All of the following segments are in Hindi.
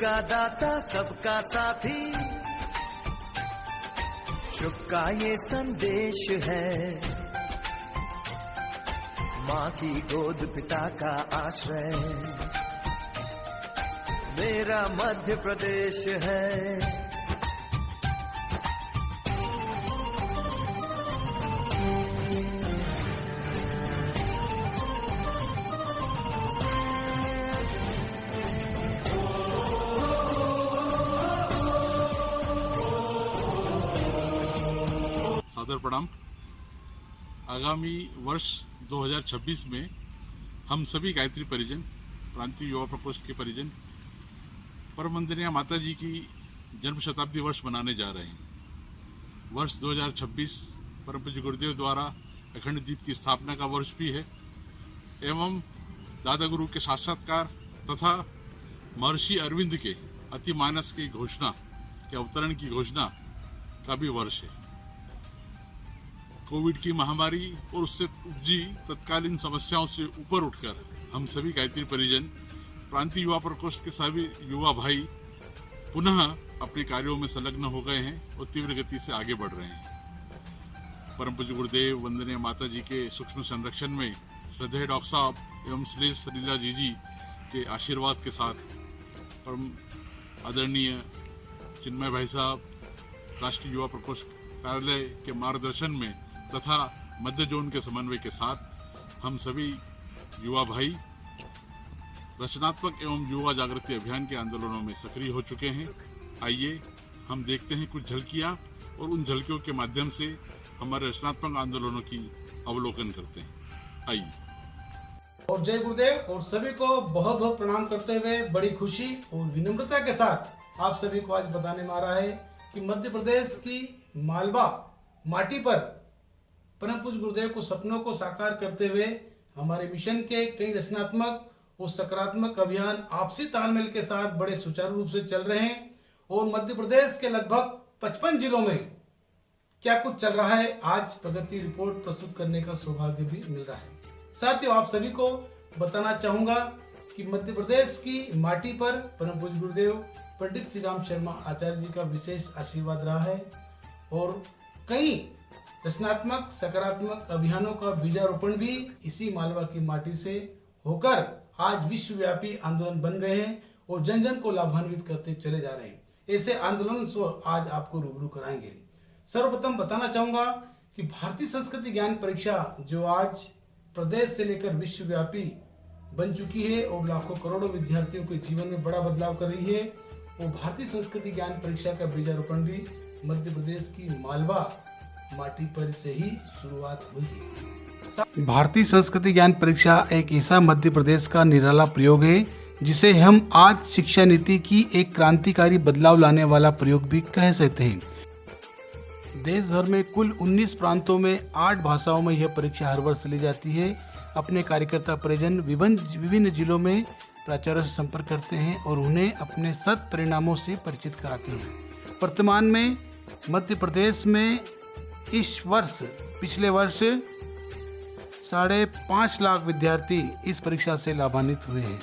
सबका दाता सबका साथी, शुभ का ये संदेश है। माँ की गोद पिता का आश्रय, मेरा मध्य प्रदेश है। सादर प्रणाम। आगामी वर्ष 2026 में हम सभी गायत्री परिजन, प्रांतीय युवा प्रकोष्ठ के परिजन परम वंदनीय माता जी की जन्म शताब्दी वर्ष मनाने जा रहे हैं। वर्ष 2026 परम पूज्य गुरुदेव द्वारा अखंड दीप की स्थापना का वर्ष भी है एवं दादा गुरु के साक्षात्कार तथा महर्षि अरविंद के अति मानस की घोषणा के अवतरण की घोषणा का भी वर्ष है। कोविड की महामारी और उससे उपजी तत्कालीन समस्याओं से ऊपर उठकर हम सभी गायत्री परिजन, प्रांतीय युवा प्रकोष्ठ के सभी युवा भाई पुनः अपने कार्यों में संलग्न हो गए हैं और तीव्र गति से आगे बढ़ रहे हैं। परम पूज्य गुरुदेव वंदनीय माता जी के सूक्ष्म संरक्षण में श्रद्धेय डॉक्टर साहब एवं श्री सलीला जी के आशीर्वाद के साथ परम आदरणीय चिन्मय भाई साहब, राष्ट्रीय युवा प्रकोष्ठ कार्यालय के मार्गदर्शन में तथा मध्य जोन के समन्वय के साथ हम सभी युवा भाई रचनात्मक एवं युवा जागृति अभियान के आंदोलनों में सक्रिय हो चुके हैं। आइए हम देखते हैं कुछ झलकियां और उन झलकियों के माध्यम से हमारे रचनात्मक आंदोलनों की अवलोकन करते हैं। आइए। और जय गुरुदेव और सभी को बहुत बहुत प्रणाम करते हुए बड़ी खुशी और विनम्रता के साथ आप सभी को आज बताने में आ रहा है कि मध्य प्रदेश की मालवा माटी पर परम पूज्य गुरुदेव को सपनों को साकार करते हुए हमारे मिशन के कई रचनात्मक और सकारात्मक अभियान आपसी तालमेल के साथ बड़े सुचारू रूप से चल रहे हैं और मध्य प्रदेश के लगभग 55 जिलों में क्या कुछ चल रहा है, आज प्रगति रिपोर्ट प्रस्तुत करने का सौभाग्य भी मिल रहा है। साथियों, आप सभी को बताना चाहूंगा कि मध्य प्रदेश की माटी पर परम पूज्य गुरुदेव पंडित श्री राम शर्मा आचार्य जी का विशेष आशीर्वाद रहा है और कई रचनात्मक सकारात्मक अभियानों का बीजारोपण भी इसी मालवा की माटी से होकर आज विश्वव्यापी आंदोलन बन गए हैं और जन जन को लाभान्वित करते चले जा रहे हैं। ऐसे आंदोलन से आज आपको रूबरू कराएंगे। सर्वप्रथम बताना चाहूंगा कि भारतीय संस्कृति ज्ञान परीक्षा जो आज प्रदेश से लेकर विश्वव्यापी बन चुकी है और लाखों करोड़ों विद्यार्थियों के जीवन में बड़ा बदलाव कर रही है, वो भारतीय संस्कृति ज्ञान परीक्षा का बीजारोपण भी मध्य प्रदेश की मालवा माटी पर से ही शुरुआत हुई है। भारतीय संस्कृति ज्ञान परीक्षा एक ऐसा मध्य प्रदेश का निराला प्रयोग है जिसे हम आज शिक्षा नीति की एक क्रांतिकारी बदलाव लाने वाला प्रयोग भी कह सकते हैं। देश भर में कुल 19 प्रांतों में 8 भाषाओं में यह परीक्षा हर वर्ष ली जाती है। अपने कार्यकर्ता परिजन विभिन्न जिलों में प्राचार्यों से संपर्क करते हैं और उन्हें अपने सत परिणामों से परिचित कराते हैं। वर्तमान में मध्य प्रदेश में इस वर्ष पिछले वर्ष 5.5 लाख विद्यार्थी इस परीक्षा से लाभान्वित हुए हैं।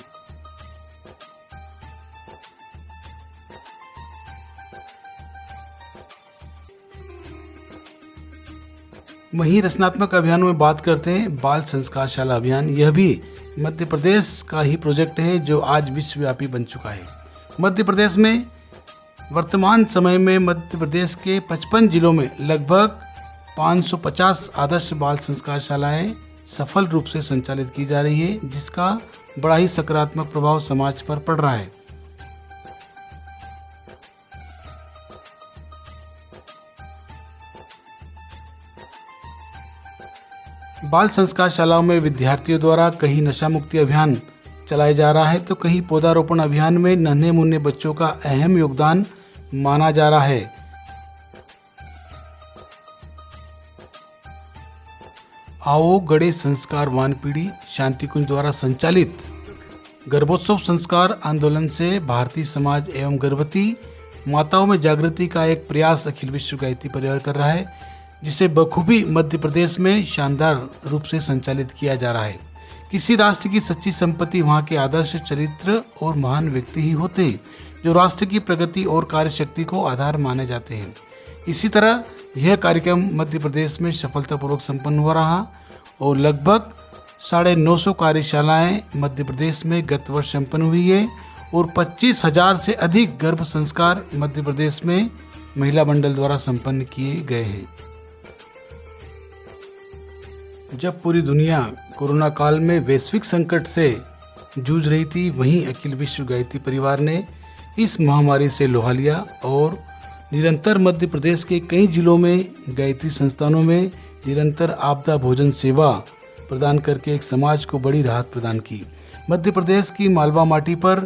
वहीं रचनात्मक अभियानों में बात करते हैं बाल संस्कारशाला अभियान। यह भी मध्य प्रदेश का ही प्रोजेक्ट है जो आज विश्वव्यापी बन चुका है। मध्य प्रदेश में वर्तमान समय में मध्य प्रदेश के 55 जिलों में लगभग 550 आदर्श बाल संस्कारशालाएं सफल रूप से संचालित की जा रही है, जिसका बड़ा ही सकारात्मक प्रभाव समाज पर पड़ रहा है। बाल संस्कारशालाओं में विद्यार्थियों द्वारा कहीं नशा मुक्ति अभियान चलाया जा रहा है तो कहीं पौधारोपण अभियान में नन्हे मुन्ने बच्चों का अहम योगदान माना जा रहा है। आओ गणेश संस्कार वानपीढ़ी शांति कुंज द्वारा संचालित गर्भोत्सव संस्कार आंदोलन से भारतीय समाज एवं गर्भवती माताओं में जागृति का एक प्रयास अखिल विश्व गायत्री परिवार कर रहा है, जिसे बखूबी मध्य प्रदेश में शानदार रूप से संचालित किया जा रहा है। किसी राष्ट्र की सच्ची संपत्ति वहाँ के आदर्श, चरित्र और महान व्यक्ति ही होते हैं, जो राष्ट्र की प्रगति और कार्यशक्ति को आधार माने जाते हैं। इसी तरह यह कार्यक्रम मध्य प्रदेश में सफलतापूर्वक संपन्न हो रहा और लगभग 950 कार्यशालाएं मध्य प्रदेश में गत वर्ष संपन्न हुई है और 25,000 से अधिक गर्भ संस्कार मध्य प्रदेश में महिला मंडल द्वारा संपन्न किए गए हैं। जब पूरी दुनिया कोरोना काल में वैश्विक संकट से जूझ रही थी, वहीं अखिल विश्व गायत्री परिवार ने इस महामारी से लोहा लिया और निरंतर मध्य प्रदेश के कई जिलों में गायत्री संस्थानों में निरंतर आपदा भोजन सेवा प्रदान करके एक समाज को बड़ी राहत प्रदान की। मध्य प्रदेश की मालवा माटी पर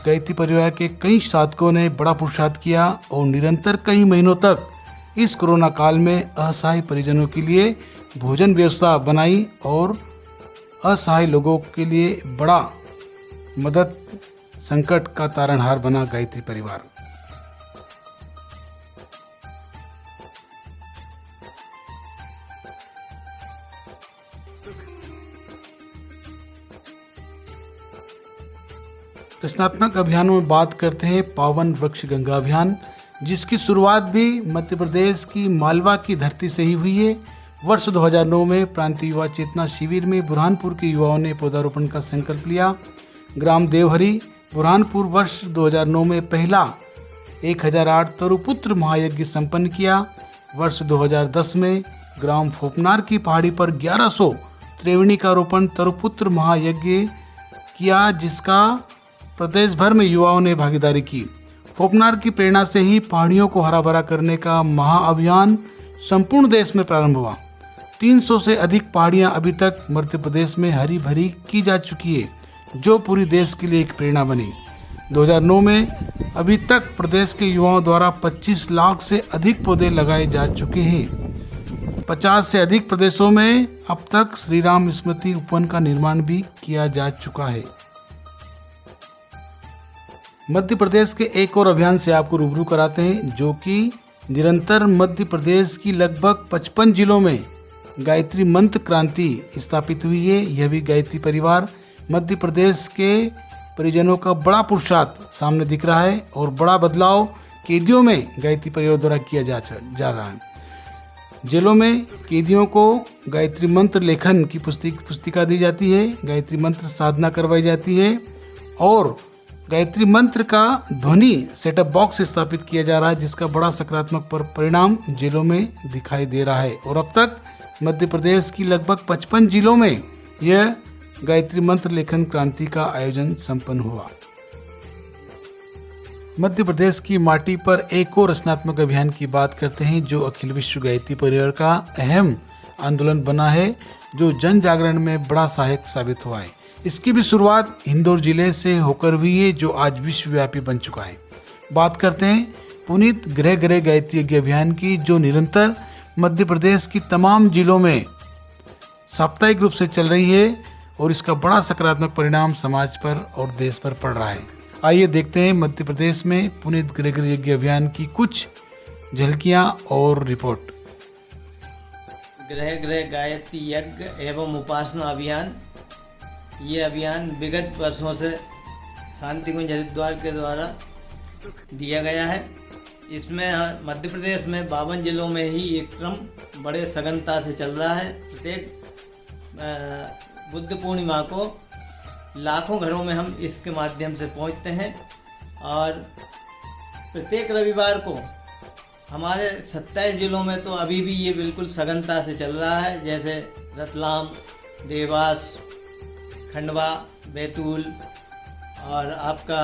गायत्री परिवार के कई साधकों ने बड़ा पुरुषार्थ किया और निरंतर कई महीनों तक इस कोरोना काल में असहाय परिजनों के लिए भोजन व्यवस्था बनाई और असहाय लोगों के लिए बड़ा मदद संकट का तारणहार बना गायत्री परिवार। रचनात्मक अभियानों में बात करते हैं पावन वृक्ष गंगा अभियान, जिसकी शुरुआत भी मध्य प्रदेश की मालवा की धरती से ही हुई है। वर्ष 2009 में प्रांतीय युवा चेतना शिविर में बुरहानपुर के युवाओं ने पौधारोपण का संकल्प लिया। ग्राम देवहरी बुरहानपुर वर्ष 2009 में पहला 1008 तरुपुत्र महायज्ञ संपन्न किया। वर्ष 2010 में ग्राम फोपनार की पहाड़ी पर 1100 त्रिवेणी का रोपण तरुपुत्र महायज्ञ किया, जिसका प्रदेश भर में युवाओं ने भागीदारी की। फोपनार की प्रेरणा से ही पहाड़ियों को हरा भरा करने का महाअभियान संपूर्ण देश में प्रारंभ हुआ। 300 से अधिक पहाड़ियां अभी तक मध्य प्रदेश में हरी भरी की जा चुकी है, जो पूरी देश के लिए एक प्रेरणा बनी। 2009 में अभी तक प्रदेश के युवाओं द्वारा 25 लाख से अधिक पौधे लगाए जा चुके हैं। 50 से अधिक प्रदेशों में अब तक श्री राम स्मृति उपवन का निर्माण भी किया जा चुका है। मध्य प्रदेश के एक और अभियान से आपको रूबरू कराते हैं, जो कि निरंतर मध्य प्रदेश की लगभग 55 जिलों में गायत्री मंत्र क्रांति स्थापित हुई है। यह भी गायत्री परिवार मध्य प्रदेश के परिजनों का बड़ा पुरुषार्थ सामने दिख रहा है और बड़ा बदलाव कैदियों में गायत्री परिवार द्वारा किया जा रहा है। जेलों में कैदियों को गायत्री मंत्र लेखन की पुस्तिका दी जाती है, गायत्री मंत्र साधना करवाई जाती है और गायत्री मंत्र का ध्वनि सेटअप बॉक्स स्थापित किया जा रहा है, जिसका बड़ा सकारात्मक परिणाम जेलों में दिखाई दे रहा है। और अब तक मध्य प्रदेश की लगभग 55 जिलों में यह गायत्री मंत्र लेखन क्रांति का आयोजन संपन्न हुआ। मध्य प्रदेश की माटी पर एक और रचनात्मक अभियान की बात करते हैं, जो अखिल विश्व गायत्री परिवार का अहम आंदोलन बना है, जो जन जागरण में बड़ा सहायक साबित हुआ है। इसकी भी शुरुआत इंदौर जिले से होकर हुई है, जो आज विश्वव्यापी बन चुका है। बात करते हैं पुनीत गृह गृह गायत्री यज्ञ अभियान की, जो निरंतर मध्य प्रदेश की तमाम जिलों में साप्ताहिक रूप से चल रही है और इसका बड़ा सकारात्मक परिणाम समाज पर और देश पर पड़ रहा है। आइए देखते हैं मध्य प्रदेश में पुनीत गृह गृह यज्ञ अभियान की कुछ झलकियां और रिपोर्ट। गृह गृह गायत्री यज्ञ एवं उपासना अभियान, ये अभियान विगत वर्षों से शांति कुंज हरिद्वार के द्वारा दिया गया है। इसमें मध्य प्रदेश में 52 जिलों में ही एक क्रम बड़े सघनता से चल रहा है। प्रत्येक बुद्ध पूर्णिमा को लाखों घरों में हम इसके माध्यम से पहुंचते हैं और प्रत्येक रविवार को हमारे 27 जिलों में तो अभी भी ये बिल्कुल सघनता से चल रहा है, जैसे रतलाम, देवास, खंडवा, बैतूल और आपका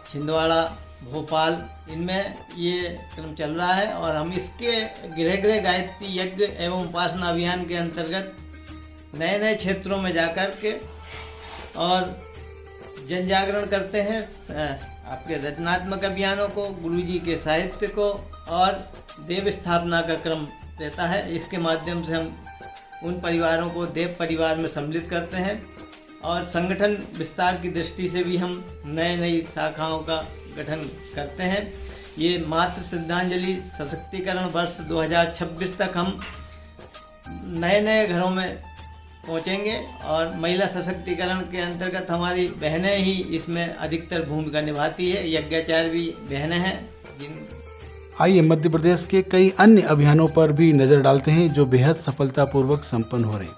छिंदवाड़ा, भोपाल, इनमें ये क्रम चल रहा है। और हम इसके गृह गृह गायत्री यज्ञ एवं उपासना अभियान के अंतर्गत नए नए क्षेत्रों में जाकर के और जन जागरण करते हैं, आपके रचनात्मक अभियानों को, गुरुजी के साहित्य को और देव स्थापना का क्रम रहता है। इसके माध्यम से हम उन परिवारों को देव परिवार में सम्मिलित करते हैं और संगठन विस्तार की दृष्टि से भी हम नई नई शाखाओं का गठन करते हैं। ये मातृ श्रद्धांजलि सशक्तिकरण वर्ष 2026 तक हम नए नए घरों में पहुंचेंगे और महिला सशक्तिकरण के अंतर्गत हमारी बहनें ही इसमें अधिकतर भूमिका निभाती है। यज्ञाचार्य भी बहनें हैं जिन आइए मध्य प्रदेश के कई अन्य अभियानों पर भी नजर डालते हैं जो बेहद सफलतापूर्वक संपन्न हो रहे हैं।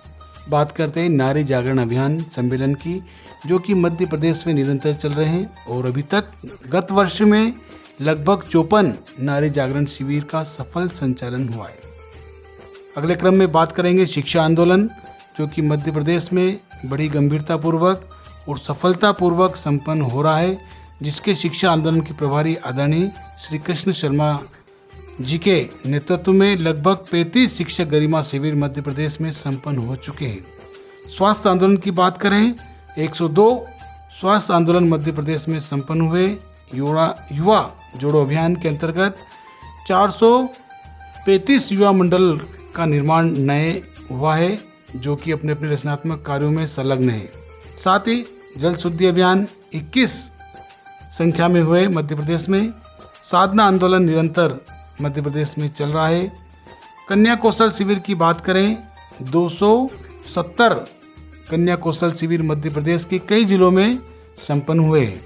बात करते हैं नारी जागरण अभियान सम्मेलन की, जो कि मध्य प्रदेश में निरंतर चल रहे हैं और अभी तक गत वर्ष में लगभग 54 नारी जागरण शिविर का सफल संचालन हुआ है। अगले क्रम में बात करेंगे शिक्षा आंदोलन, जो कि मध्य प्रदेश में बड़ी गंभीरतापूर्वक और सफलतापूर्वक संपन्न हो रहा है, जिसके शिक्षा आंदोलन के प्रभारी आदरणीय श्री कृष्ण शर्मा जी के नेतृत्व में लगभग 35 शिक्षक गरिमा शिविर मध्य प्रदेश में संपन्न हो चुके हैं। स्वास्थ्य आंदोलन की बात करें, 102 स्वास्थ्य आंदोलन मध्य प्रदेश में संपन्न हुए। युवा जोड़ो अभियान के अंतर्गत 435 युवा मंडल का निर्माण नए हुआ है, जो कि अपने अपने रचनात्मक कार्यों में संलग्न है। साथ ही जल शुद्धि अभियान 21 संख्या में हुए मध्य प्रदेश में। साधना आंदोलन निरंतर मध्य प्रदेश में चल रहा है। कन्या कौशल शिविर की बात करें, 270 कन्या कौशल शिविर मध्य प्रदेश के कई जिलों में संपन्न हुए हैं।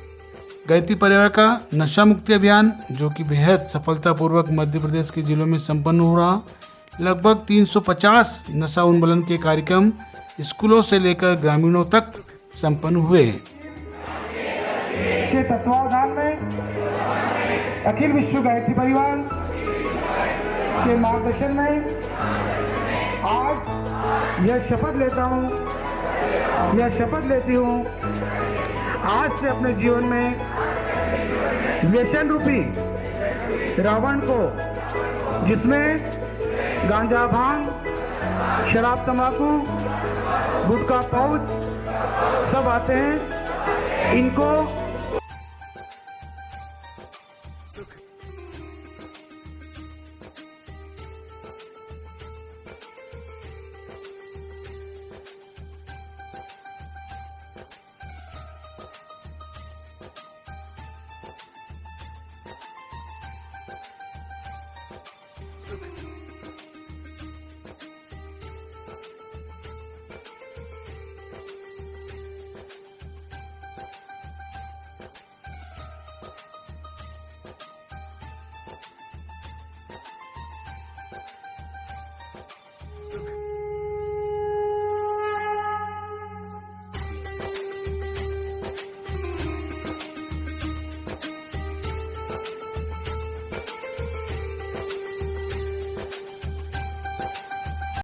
गायत्री परिवार का नशा मुक्ति अभियान, जो कि बेहद सफलतापूर्वक मध्य प्रदेश के जिलों में संपन्न हो रहा। लगभग 350 नशा उन्मूलन के कार्यक्रम स्कूलों से लेकर ग्रामीणों तक संपन्न हुए हैं। के तत्वावधान में अखिल विश्व गायत्री परिवार के मार्गदर्शन में आज यह शपथ लेती हूँ आज से अपने जीवन में व्यसन रूपी रावण को, जिसमें गांजा, भांग, शराब, तंबाकू, गुटखा, पाउच सब आते हैं, इनको